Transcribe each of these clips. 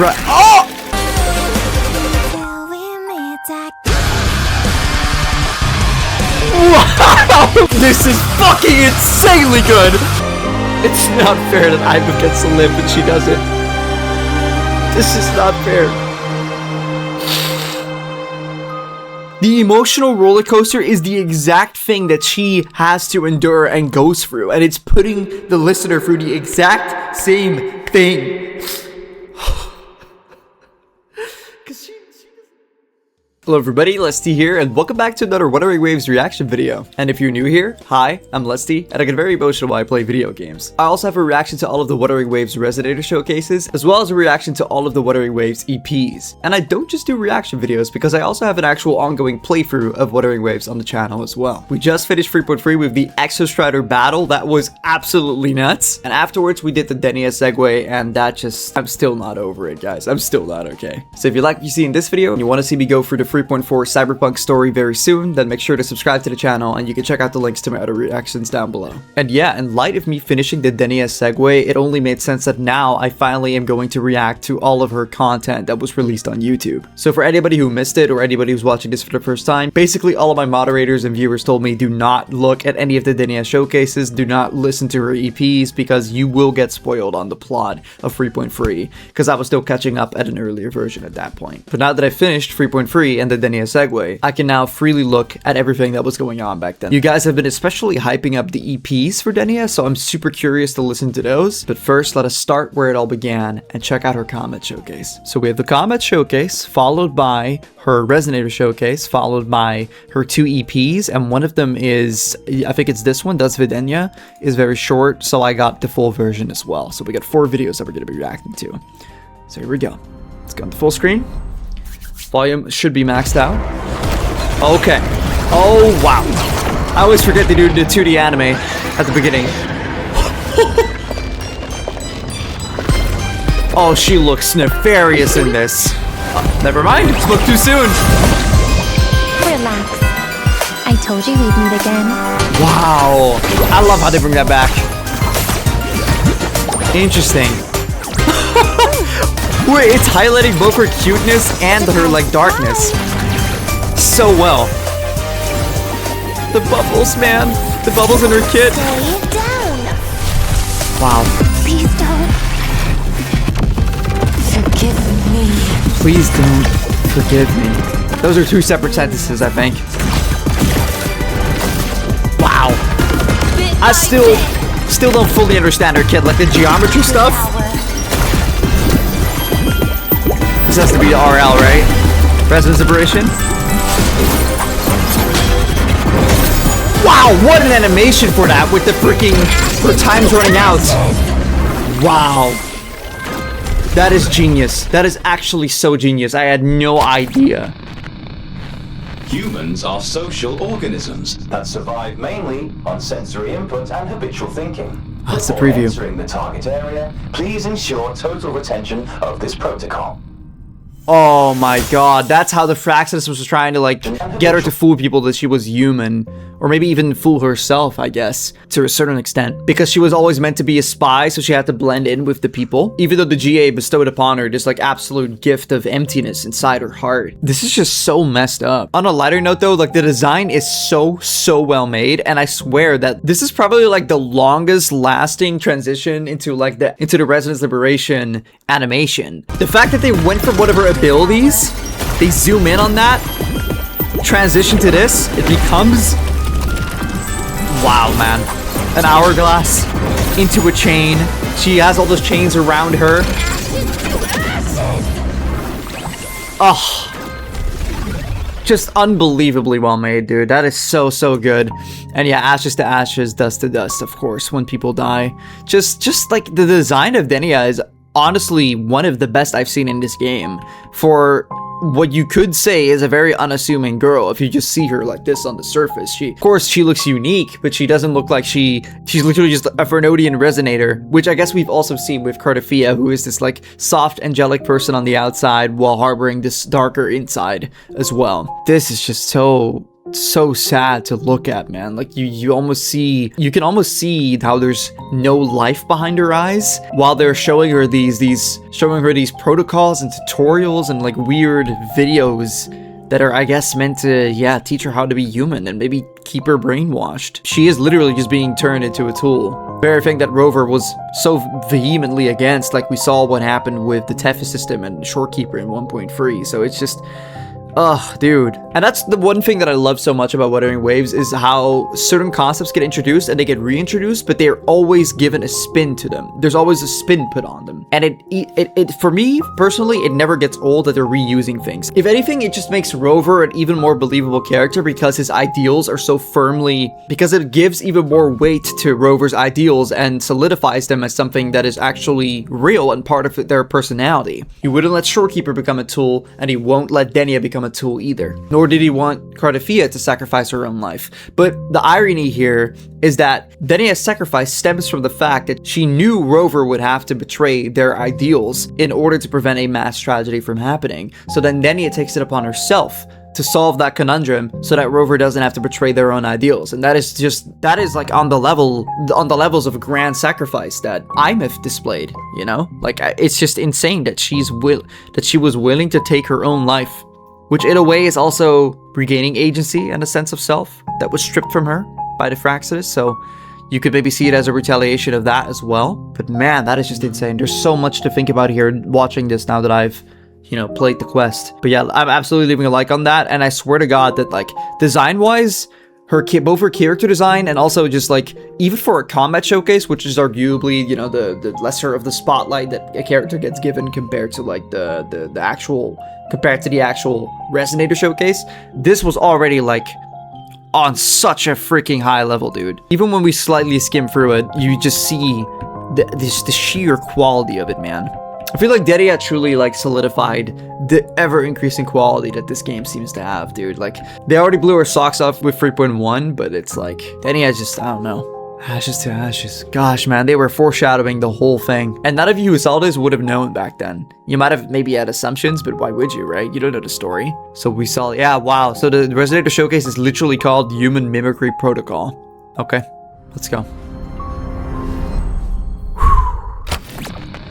Right. Oh! Wow! This is fucking insanely good! It's not fair that Iva gets to live but she doesn't. This is not fair. The emotional roller coaster is the exact thing that she has to endure and goes through, and it's putting the listener through the exact same thing. Hello everybody, Lesty here, and welcome back to another Wuthering Waves reaction video. And if you're new here, hi, I'm Lesty, and I get very emotional while I play video games. I also have a reaction to all of the Wuthering Waves Resonator showcases, as well as a reaction to all of the Wuthering Waves EPs. And I don't just do reaction videos, because I also have an actual ongoing playthrough of Wuthering Waves on the channel as well. We just finished 3.3 with the Exostrider battle. That was absolutely nuts. And afterwards, we did the Denia segue, and that just, I'm still not over it, guys. I'm still not okay. So if you like what you see in this video, and you want to see me go through the 3.4 Cyberpunk story very soon, then make sure to subscribe to the channel, and you can check out the links to my other reactions down below. And yeah, in light of me finishing the Denia segue, it only made sense that now I finally am going to react to all of her content that was released on YouTube. So for anybody who missed it, or anybody who's watching this for the first time, basically all of my moderators and viewers told me do not look at any of the Denia showcases, do not listen to her EPs, because you will get spoiled on the plot of 3.3, because I was still catching up at an earlier version at that point. But now that I finished 3.3 and the Denia segue, I can now freely look at everything that was going on back then. You guys have been especially hyping up the EPs for Denia, so I'm super curious to listen to those. But first, let us start where it all began and check out her combat showcase. So we have the combat showcase, followed by her Resonator showcase, followed by her two EPs, and one of them is, I think it's this one, Dasvidaniya, is very short, so I got the full version as well. So we got 4 videos that we're going to be reacting to. So here we go. Let's go into full screen. Volume should be maxed out. Okay. Oh, wow. I always forget to do the 2D anime at the beginning. Oh, she looks nefarious in this. Never mind. Spoke too soon. Relax. I told you we'd meet again. Wow. I love how they bring that back. Interesting. Wait, it's highlighting both her cuteness and her, like, darkness so well. The bubbles, man. The bubbles in her kit. Stay down. Wow. Please don't. Forgive me. Please don't forgive me. Those are 2 separate sentences, I think. Wow. I still don't fully understand her kit, like the geometry stuff. This has to be the RL, right? Resonance Liberation. Wow, what an animation for that with the freaking... her time's running out. Wow. That is genius. That is actually so genius. I had no idea. Humans are social organisms that survive mainly on sensory input and habitual thinking. That's the preview. Before entering the target area, please ensure total retention of this protocol. Oh my god, that's how the Fraxis was trying to, like, get her to fool people that she was human. Or maybe even fool herself, I guess, to a certain extent. Because she was always meant to be a spy, so she had to blend in with the people. Even though the GA bestowed upon her this, like, absolute gift of emptiness inside her heart. This is just so messed up. On a lighter note, though, like, the design is so well made. And I swear that this is probably, like, the longest lasting transition into, like, into the Resonance Liberation animation. The fact that they went from whatever abilities, they zoom in on that, transition to this, it becomes... wow, man. An hourglass into a chain. She has all those chains around her. Oh. Just unbelievably well made, dude. That is so good. And yeah, ashes to ashes, dust to dust, of course, when people die. Just like the design of Denia is honestly one of the best I've seen in this game. For what you could say is a very unassuming girl if you just see her like this on the surface. Of course, she looks unique, but she doesn't look like she's literally just a Vernodian resonator, which I guess we've also seen with Cardathia, who is this like soft, angelic person on the outside while harboring this darker inside as well. This is just so so sad to look at, man. Like you can almost see how there's no life behind her eyes while they're showing her these protocols and tutorials and like weird videos that are, I guess, meant to, teach her how to be human and maybe keep her brainwashed. She is literally just being turned into a tool. Very thing that Rover was so vehemently against, like we saw what happened with the Tephi system and Shorekeeper in 1.3. So it's just, ugh, dude. And that's the one thing that I love so much about Wuthering Waves is how certain concepts get introduced and they get reintroduced, but they're always given a spin to them. There's always a spin put on them. And it for me, personally, it never gets old that they're reusing things. If anything, it just makes Rover an even more believable character because his ideals are so firmly, because it gives even more weight to Rover's ideals and solidifies them as something that is actually real and part of their personality. He wouldn't let Shorekeeper become a tool, and he won't let Denia become a tool either. Nor did he want Cardathia to sacrifice her own life. But the irony here is that Denia's sacrifice stems from the fact that she knew Rover would have to betray their ideals in order to prevent a mass tragedy from happening. So then Denia takes it upon herself to solve that conundrum so that Rover doesn't have to betray their own ideals. And that is like on the levels of grand sacrifice that Imith displayed, you know? Like, it's just insane that she was willing to take her own life, which in a way is also regaining agency and a sense of self that was stripped from her by the Fraxidus. So you could maybe see it as a retaliation of that as well. But man, that is just insane. There's so much to think about here watching this now that I've, played the quest. But yeah, I'm absolutely leaving a like on that. And I swear to God that, like, design-wise, both her character design and also just, like, even for a combat showcase, which is arguably, the lesser of the spotlight that a character gets given compared to, like, the actual Resonator showcase, this was already, like, on such a freaking high level, dude. Even when we slightly skim through it, you just see the sheer quality of it, man. I feel like Denia truly, like, solidified the ever-increasing quality that this game seems to have, dude. Like, they already blew her socks off with 3.1, but it's like, Denia just, I don't know. Ashes to ashes. Gosh, man, they were foreshadowing the whole thing. And none of you who saw this would have known back then. You might have maybe had assumptions, but why would you, right? You don't know the story. So we saw, yeah, wow. So the Resonator Showcase is literally called Human Mimicry Protocol. Okay, let's go.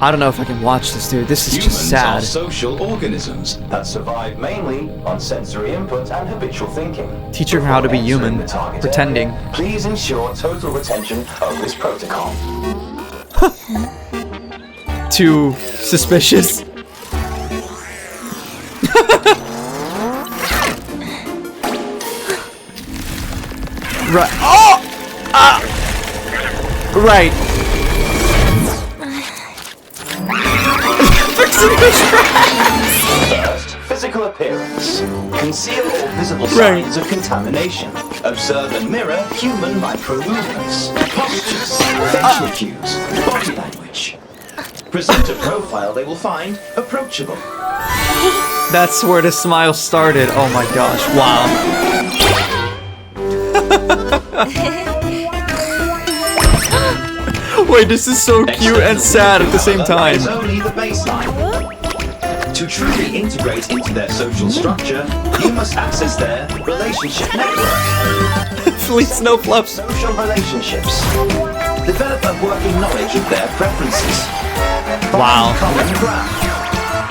I don't know if I can watch this, dude. This is just sad. Humans are social organisms that survive mainly on sensory input and habitual thinking. Teaching her how to be human, pretending. Please ensure total retention of this protocol. Too suspicious. Right. Oh! Right. First, physical appearance. Conceal all visible signs of contamination. Observe and mirror human micro-movements, postures, facial cues, body language. Present a profile they will find approachable. That's where the smile started. Oh my gosh, wow. Wait, this is so cute and sad at the same time. Is only the baseline. To truly integrate into their social structure, you must access their relationship network. Fleet snow fluffs. Social relationships. Develop a working knowledge of their preferences. Wow. Find common ground.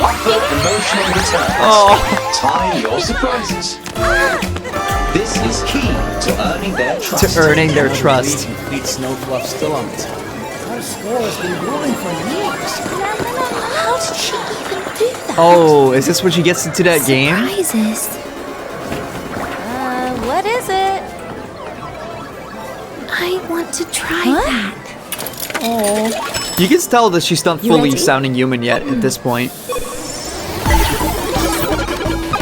Offer emotional returns. Oh. Time your surprises. This is key to earning their trust. To earning their trust. Fleet snow fluff still on the top. Our score has been growing for years. How did she even do that? Oh, is this when she gets into that game? Surprises. What is it? I want to try that. Oh. You can tell that she's not fully sounding human yet at this point.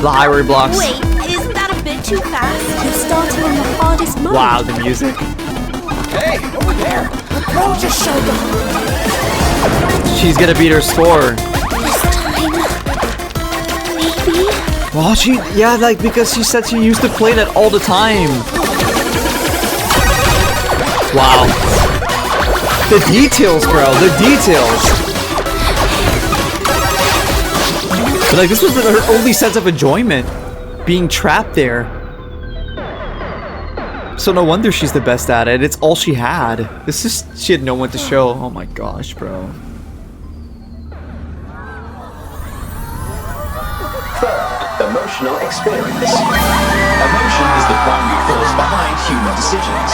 The highway blocks. Wait, isn't that a bit too fast? You're starting on the hardest mode. Wow, the music. Hey, over there! The pro just showed up! She's gonna beat her score. This time, maybe? Well, yeah, like, because she said she used to play that all the time. Wow. The details, bro, the details. But, like, this was her only sense of enjoyment, being trapped there. So no wonder she's the best at it. It's all she had. She had no one to show. Oh my gosh, bro. Third, emotional experience. Emotion is the primary force behind human decisions.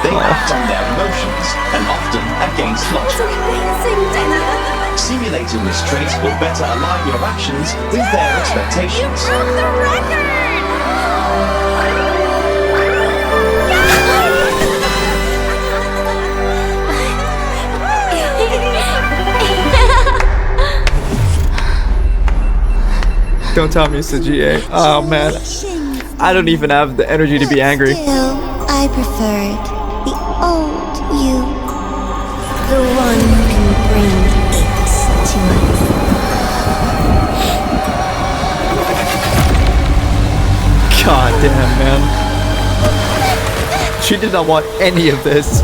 They act on their emotions, and often against logic. Simulating this trait will better align your actions with their expectations. You broke the record! Don't tell me it's the GA. Oh man. I don't even have the energy to be angry. Still, I preferred the old you. The one who can bring it to us. God damn, man. She did not want any of this.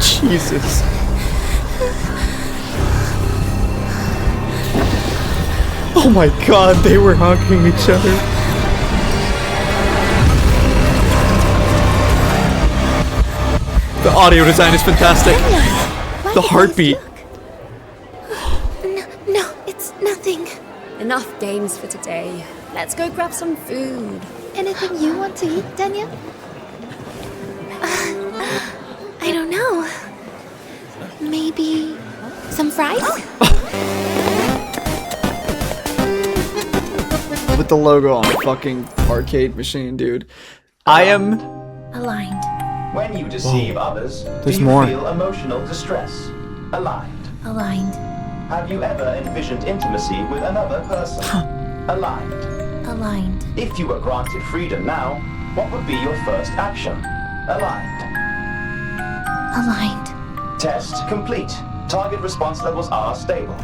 Jesus. Oh my god, they were hugging each other. The audio design is fantastic. The heartbeat. No, it's nothing. Enough games for today. Let's go grab some food. Anything you want to eat, Denia? I don't know. Maybe some fries? With the logo on the fucking arcade machine, dude. I am... Aligned. When you deceive others, There's do you more. feel emotional distress? Aligned. Aligned. Have you ever envisioned intimacy with another person? Aligned. Aligned. If you were granted freedom now, what would be your first action? Aligned. Aligned. Test complete. Target response levels are stable.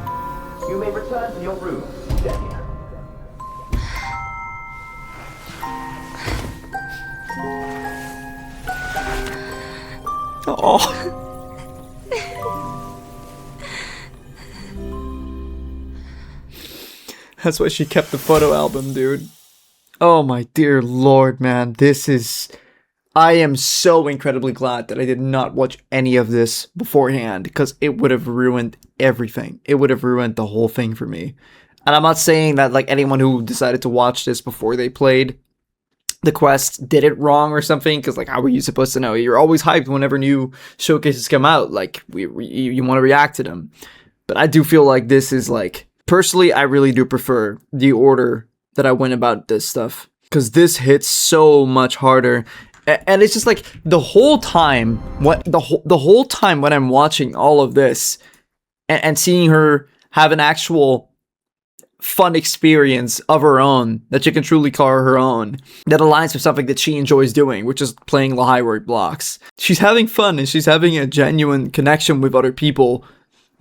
You may return to your room, Denia. Oh. That's why she kept the photo album, dude. Oh my dear lord, man. This is... I am so incredibly glad that I did not watch any of this beforehand, because it would have ruined everything. It would have ruined the whole thing for me. And I'm not saying that like anyone who decided to watch this before they played the quest did it wrong or something, because like how were you supposed to know? You're always hyped whenever new showcases come out, like you want to react to them. But I do feel like this is like, personally I really do prefer the order that I went about this stuff, because this hits so much harder. And it's just like the whole time, the whole time when I'm watching all of this and seeing her have an actual fun experience of her own, that she can truly call her own, that aligns with something that she enjoys doing, which is playing the high word blocks. She's having fun and she's having a genuine connection with other people,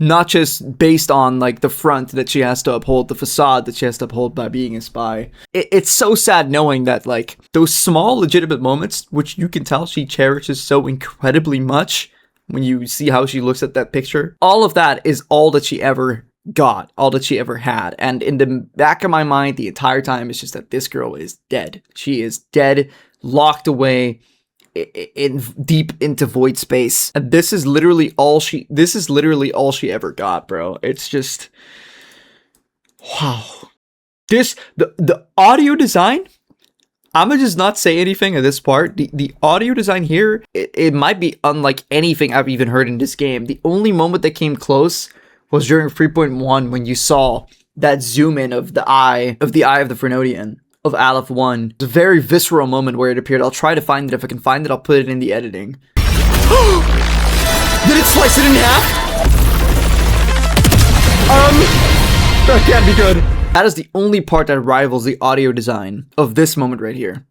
not just based on like the front that she has to uphold, the facade that she has to uphold by being a spy. It's so sad knowing that like those small legitimate moments, which you can tell she cherishes so incredibly much when you see how she looks at that picture, all of that is all that she ever got, all that she ever had. And in the back of my mind the entire time is just that this girl is dead. She is dead, locked away in deep into void space, and this is literally all she ever got, bro. It's just wow. The audio design, I'ma just not say anything at this part. The audio design here, it might be unlike anything I've even heard in this game. The only moment that came close was during 3.1 when you saw that zoom in of the eye of the Frenodian of Aleph 1. It's a very visceral moment where it appeared. I'll try to find it. If I can find it, I'll put it in the editing. Did it slice it in half? That can't be good. That is the only part that rivals the audio design of this moment right here.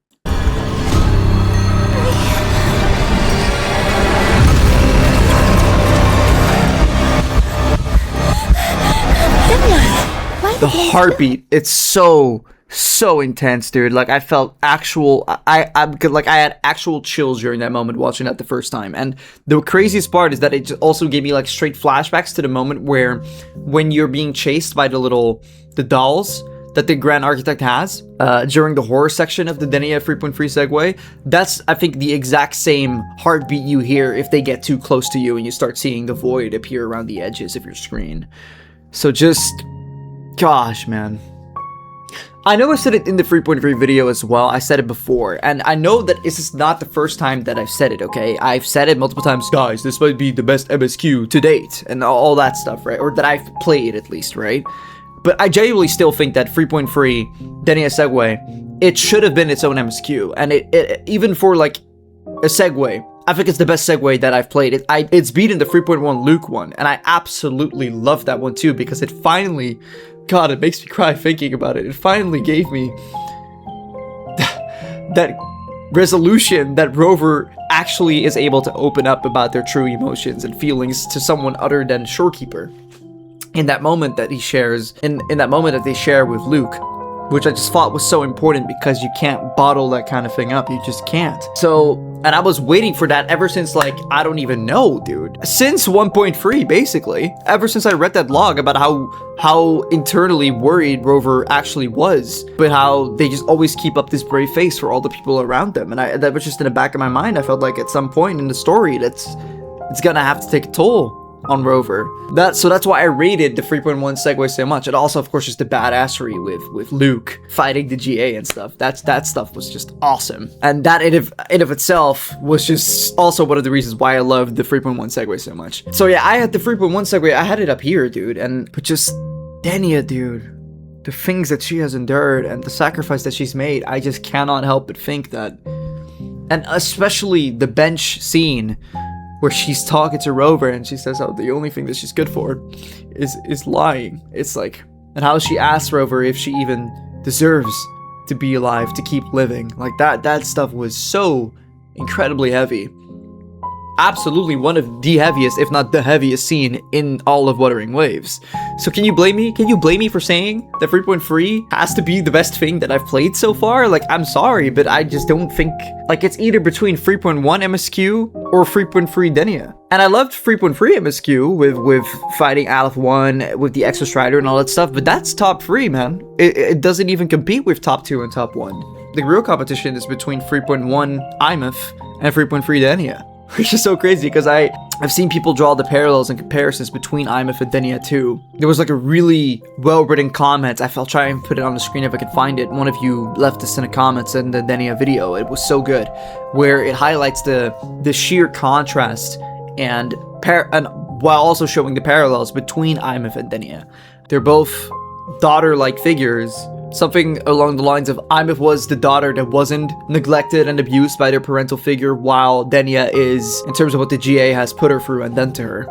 The heartbeat, it's so intense, dude. Like I felt actual, I had actual chills during that moment watching that the first time. And the craziest part is that it also gave me like straight flashbacks to the moment where when you're being chased by the dolls that the Grand Architect has during the horror section of the Denia 3.3 Segue, that's, I think, the exact same heartbeat you hear if they get too close to you and you start seeing the void appear around the edges of your screen. So just, gosh, man. I know I said it in the 3.3 video as well. I said it before, and I know that this is not the first time that I've said it, okay? I've said it multiple times, guys, this might be the best MSQ to date, and all that stuff, right? Or that I've played, at least, right? But I genuinely still think that 3.3 Denia Segue, it should have been its own MSQ, and it even for, like, a Segue, I think it's the best Segue that I've played. It's beaten the 3.1 Luke one, and I absolutely love that one too, because it finally... God, it makes me cry thinking about it. It finally gave me that resolution that Rover actually is able to open up about their true emotions and feelings to someone other than Shorekeeper. In that moment that he shares, in that moment that they share with Luke, which I just thought was so important because you can't bottle that kind of thing up. You just can't. So, and I was waiting for that ever since, like, I don't even know, dude. Since 1.3, basically. Ever since I read that log about how internally worried Rover actually was, but how they just always keep up this brave face for all the people around them. And that was just in the back of my mind. I felt like at some point in the story, it's gonna have to take a toll on Rover. So that's why I rated the 3.1 Segue so much. And also, of course, just the badassery with Luke fighting the GA and stuff. That stuff was just awesome. And that in of itself was just also one of the reasons why I loved the 3.1 Segue so much. So yeah, I had the 3.1 Segue. I had it up here, dude. But just Denia, dude. The things that she has endured and the sacrifice that she's made, I just cannot help but think that. And especially the bench scene where she's talking to Rover and she says how the only thing that she's good for is lying. It's like, and how she asks Rover if she even deserves to be alive, to keep living. Like that stuff was so incredibly heavy. Absolutely one of the heaviest, if not the heaviest scene in all of Wuthering Waves. So can you blame me? Can you blame me for saying that 3.3 has to be the best thing that I've played so far? Like, I'm sorry, but I just don't think, like, it's either between 3.1 MSQ or 3.3 Denia. And I loved 3.3 MSQ with fighting Aleph 1, with the Extra Strider and all that stuff, but that's top 3, man. It doesn't even compete with top 2 and top 1. The real competition is between 3.1 IMF and 3.3 Denia. Which is so crazy because I've seen people draw the parallels and comparisons between IMF and Denia 2. There was like a really well-written comment. I'll try and put it on the screen if I can find it. One of you left this in the comments in the Denia video. It was so good, where it highlights the sheer contrast and while also showing the parallels between IMF and Denia. They're both daughter-like figures. Something along the lines of IMF was the daughter that wasn't neglected and abused by their parental figure, while Denia is, in terms of what the GA has put her through and done to her.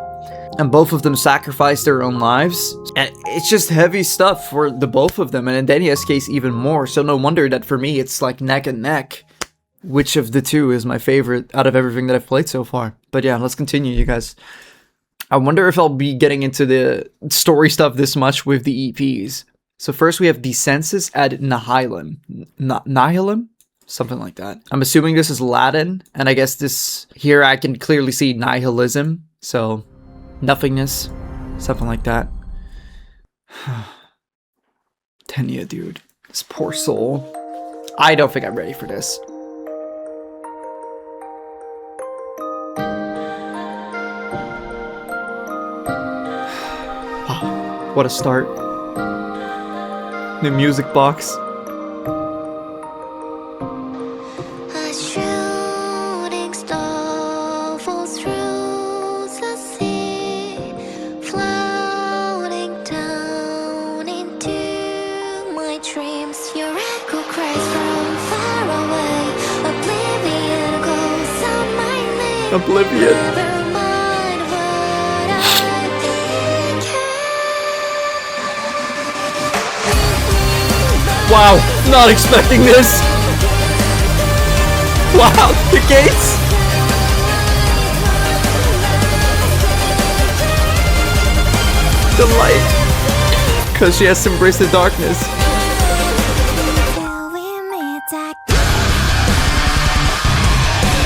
And both of them sacrificed their own lives. And it's just heavy stuff for the both of them, and in Denia's case even more. So no wonder that for me it's like neck and neck. Which of the two is my favorite out of everything that I've played so far? But yeah, let's continue, you guys. I wonder if I'll be getting into the story stuff this much with the EPs. So first we have Decensus Ad Nihilum. Nihilum? Something like that. I'm assuming this is Latin, and I guess this, here I can clearly see nihilism, so nothingness, something like that. Denia, dude. This poor soul. I don't think I'm ready for this. Wow, what a start. The music box. A shooting star falls through the sea, floating down into my dreams. Your echo cries from far away. Oblivion calls on my name. Oblivion. Never mind what I think. Wow, not expecting this. Wow, the gates. The light. Because she has to embrace the darkness.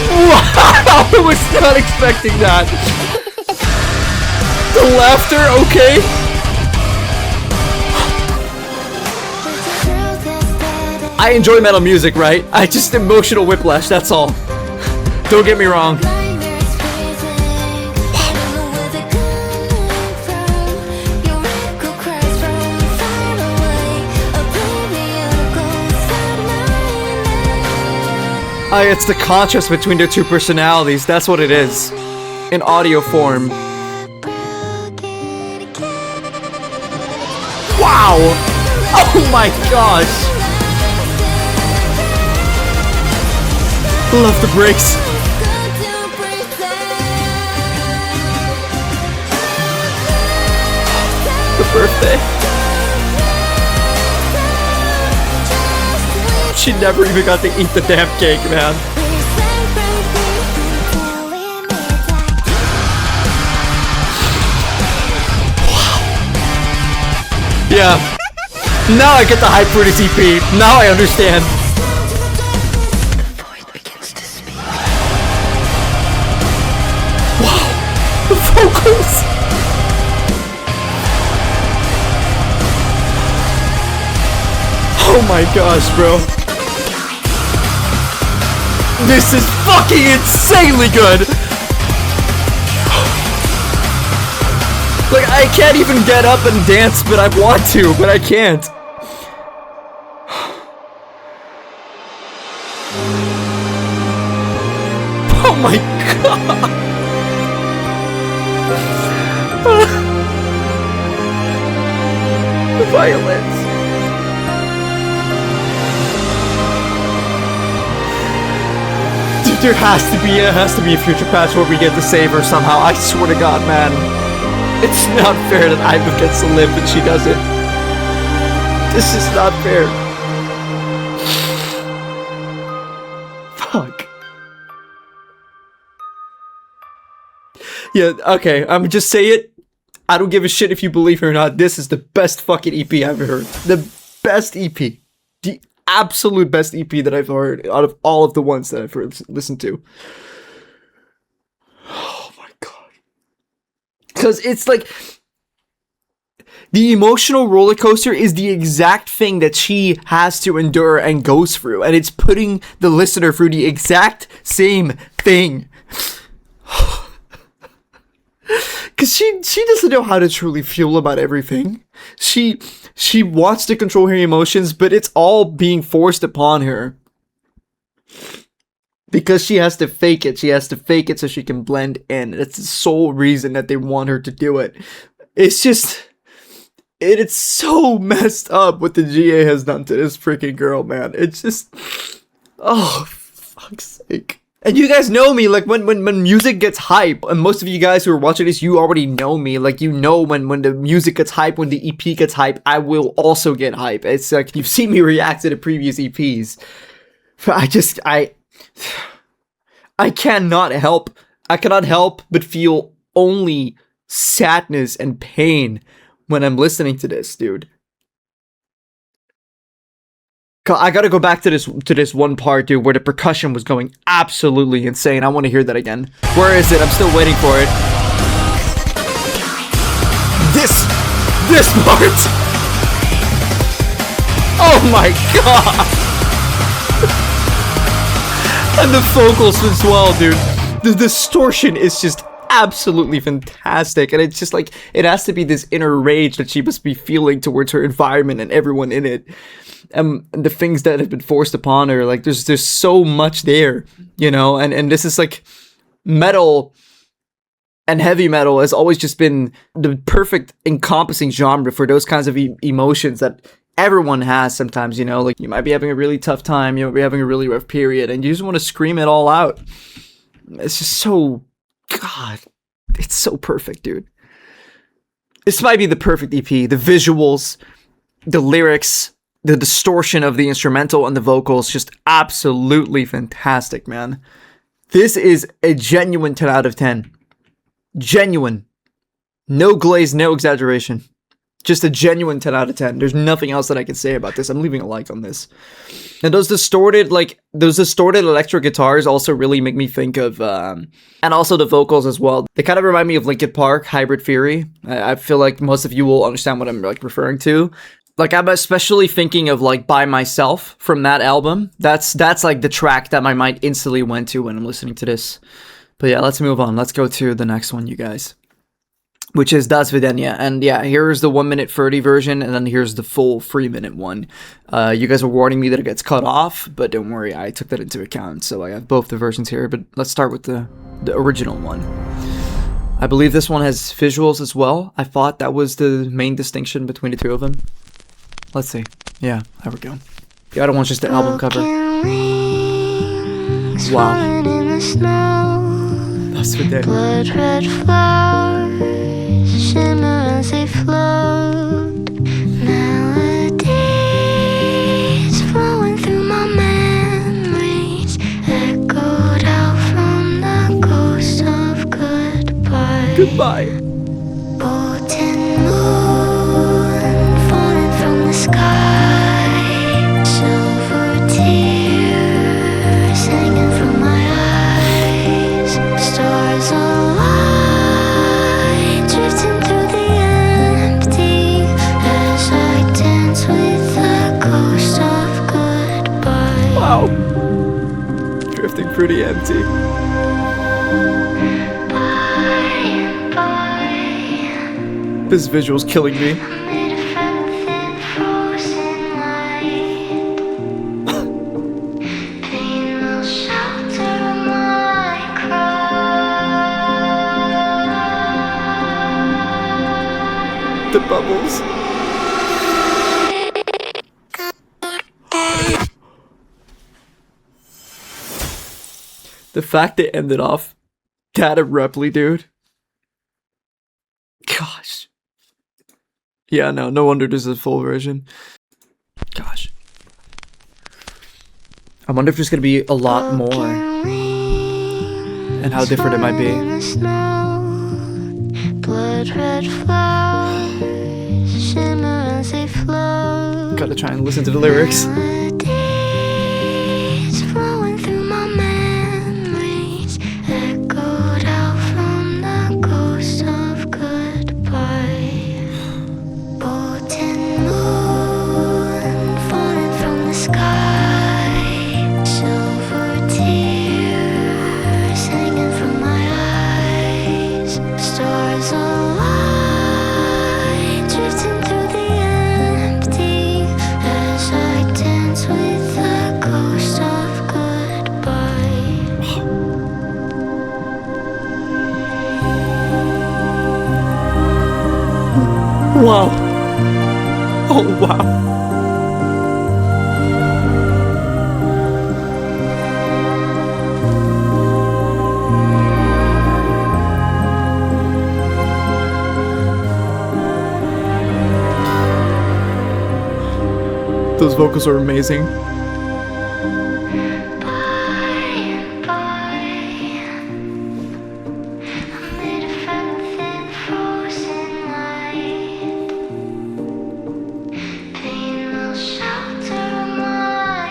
Wow, I was not expecting that. The laughter, okay. I enjoy metal music, right? I just emotional whiplash, that's all. Don't get me wrong. It's the contrast between their two personalities, that's what it is. In audio form. Wow! Oh my gosh! Love the breaks. The birthday. She never even got to eat the damn cake, man. Yeah. Now I get the hype for this EP. Now I understand. Wow. The vocals. Oh my gosh, bro. This is fucking insanely good. Like, I can't even get up and dance, but I want to, but I can't. Oh my god. The violins. Dude, there has to be a future patch where we get to save her somehow. I swear to God, man. It's not fair that Iva gets to live and she doesn't. This is not fair. Fuck. Yeah, okay, I'm just say it. I don't give a shit if you believe it or not. This is the best fucking EP I've ever heard. The best EP. The absolute best EP that I've heard out of all of the ones that I've listened to. Oh my god. Because it's like, the emotional roller coaster is the exact thing that she has to endure and goes through. And it's putting the listener through the exact same thing. Because she doesn't know how to truly feel about everything. She wants to control her emotions, but it's all being forced upon her. Because she has to fake it. She has to fake it so she can blend in. That's the sole reason that they want her to do it. It's just... It's so messed up what the GA has done to this freaking girl, man. It's just... Oh, fuck's sake. And you guys know me, like, when music gets hype, and most of you guys who are watching this, you already know me. Like, you know when the music gets hype, when the EP gets hype, I will also get hype. It's like, you've seen me react to the previous EPs. I cannot help but feel only sadness and pain when I'm listening to this, dude. I gotta go back to this one part, dude, where the percussion was going absolutely insane. I want to hear that again. Where is it? I'm still waiting for it. This part! Oh my god! And the vocals as well, dude. The distortion is just absolutely fantastic, and it's just like, it has to be this inner rage that she must be feeling towards her environment and everyone in it, and the things that have been forced upon her. Like, there's so much there, you know. And this is like, metal and heavy metal has always just been the perfect encompassing genre for those kinds of emotions that everyone has sometimes, you know. Like, you might be having a really tough time, you might be having a really rough period, and you just want to scream it all out. It's just so... God, it's so perfect, dude. This might be the perfect EP. The visuals, the lyrics, the distortion of the instrumental and the vocals, just absolutely fantastic, man. This is a genuine 10 out of 10. Genuine. No glaze, no exaggeration. Just a genuine 10 out of 10. There's nothing else that I can say about this. I'm leaving a like on this. And those distorted electric guitars also really make me think of, and also the vocals as well. They kind of remind me of Linkin Park, Hybrid Theory. I feel like most of you will understand what I'm like referring to. Like, I'm especially thinking of, like, By Myself from that album. That's like the track that my mind instantly went to when I'm listening to this. But yeah, let's move on. Let's go to the next one, you guys. Which is Dasvidaniya. And yeah, here's the 1 minute 30 version, and then here's the full 3 minute one. You guys were warning me that it gets cut off, but don't worry, I took that into account. So I have both the versions here, but let's start with the original one. I believe this one has visuals as well. I thought that was the main distinction between the two of them. Let's see. Yeah, there we go. The other one's just the album cover. Wow. That's what they Blood red flowers shimmer as they float. Melodies flowing through my memories, echoed out from the ghost of goodbye. Goodbye. Golden moon falling from the sky, silver tears hanging from my eyes, stars alight drifting through the empty as I dance with the ghost of goodbye. Wow. Drifting through the empty. This visual's killing me. Made of everything frozen light. Pain will shelter my cry. The bubbles. The fact they ended off that abruptly, dude. Gosh. Yeah, no wonder this is a full version. Gosh. I wonder if there's gonna be a lot more. And how different it might be. Blood red flowers shimmer as they flow. Gotta try and listen to the lyrics. Melodies flowing through my memories, echoed out from the ghost of goodbye. Golden moon falling from the sky, silver tears hanging from my eyes, stars alight drifting through the empty as I dance with the ghost of goodbye. Wow. Oh, wow. Those vocals are amazing. Made of everything frozen light. Pain will shelter my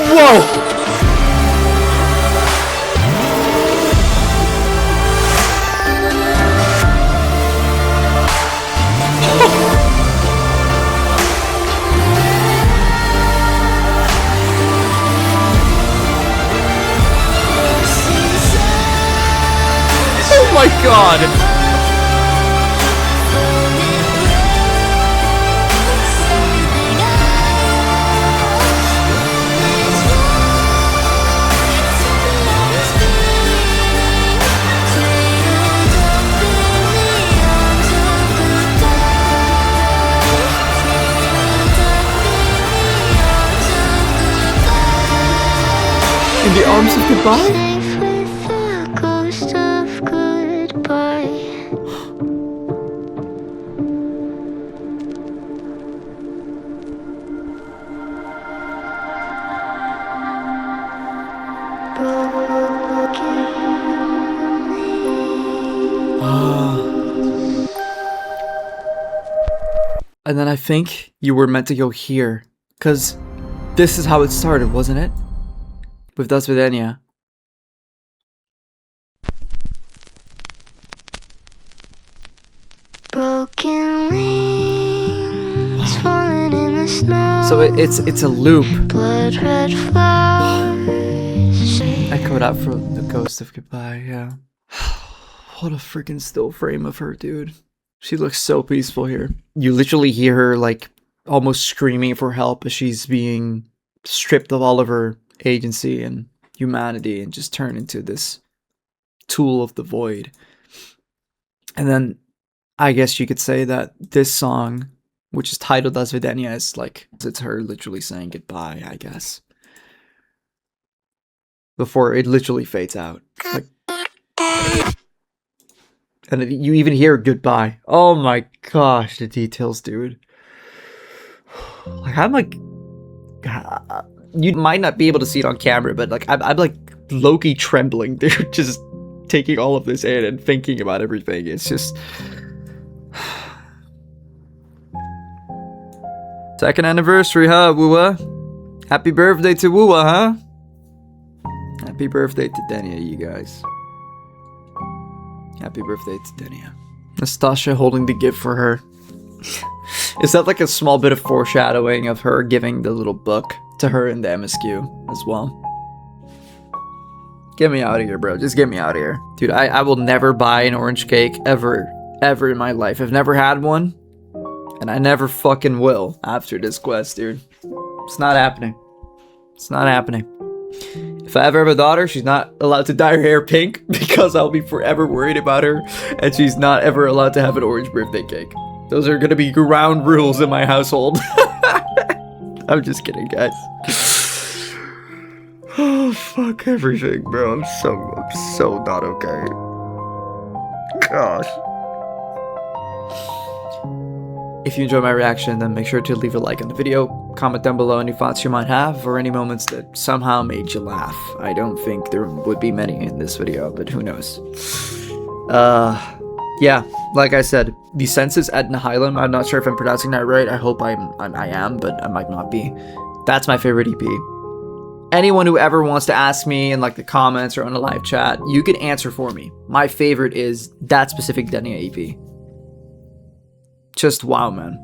Whoa! Oh my god! In the arms of goodbye? Safe with the ghost of goodbye. And then I think you were meant to go here. Because This is how it started, wasn't it? With Dasvidaniya. Broken wings falling in the snow. So it's a loop. Blood red flowers. Echoed out from the ghost of goodbye, yeah. What a freaking still frame of her, dude. She looks so peaceful here. You literally hear her like almost screaming for help as she's being stripped of all of her agency and humanity and just turned into this tool of the void. And then I guess you could say that this song, which is titled Dasvidaniya, is like, it's her literally saying goodbye, I guess. Before it literally fades out. Like, and then you even hear goodbye. Oh my gosh, the details, dude. Like, I'm like, you might not be able to see it on camera, but like, I'm like low-key trembling, dude, just taking all of this in and thinking about everything. It's just... Second anniversary, huh, WuWa? Happy birthday to WuWa, huh? Happy birthday to Denia, you guys. Happy birthday to Denia. Nastasha holding the gift for her. Is that like a small bit of foreshadowing of her giving the little book to her in the MSQ as well? Get me out of here, bro. Just get me out of here. Dude, I will never buy an orange cake ever in my life. I've never had one. And I never fucking will after this quest, dude. It's not happening. It's not happening. If I ever have a daughter, she's not allowed to dye her hair pink because I'll be forever worried about her. And she's not ever allowed to have an orange birthday cake. Those are gonna be ground rules in my household. I'm just kidding, guys. Oh, fuck everything, bro. I'm so not okay. Gosh. If you enjoyed my reaction, then make sure to leave a like on the video, comment down below any thoughts you might have, or any moments that somehow made you laugh. I don't think there would be many in this video, but who knows. Yeah, like I said, Decensus Ad Nihilum, I'm not sure if I'm pronouncing that right, I hope I am, but I might not be. That's my favorite EP. Anyone who ever wants to ask me in like the comments or on a live chat, you can answer for me. My favorite is that specific Denia EP. Just wow, man.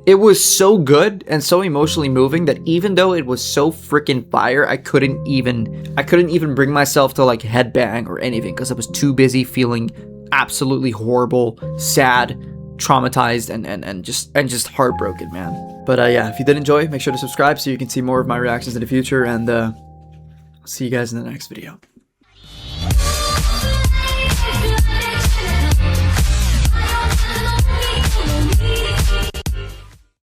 It was so good and so emotionally moving that even though it was so freaking fire, I couldn't even bring myself to like headbang or anything because I was too busy feeling absolutely horrible, sad, traumatized, and just heartbroken, man. But yeah, if you did enjoy, make sure to subscribe so you can see more of my reactions in the future, and see you guys in the next video.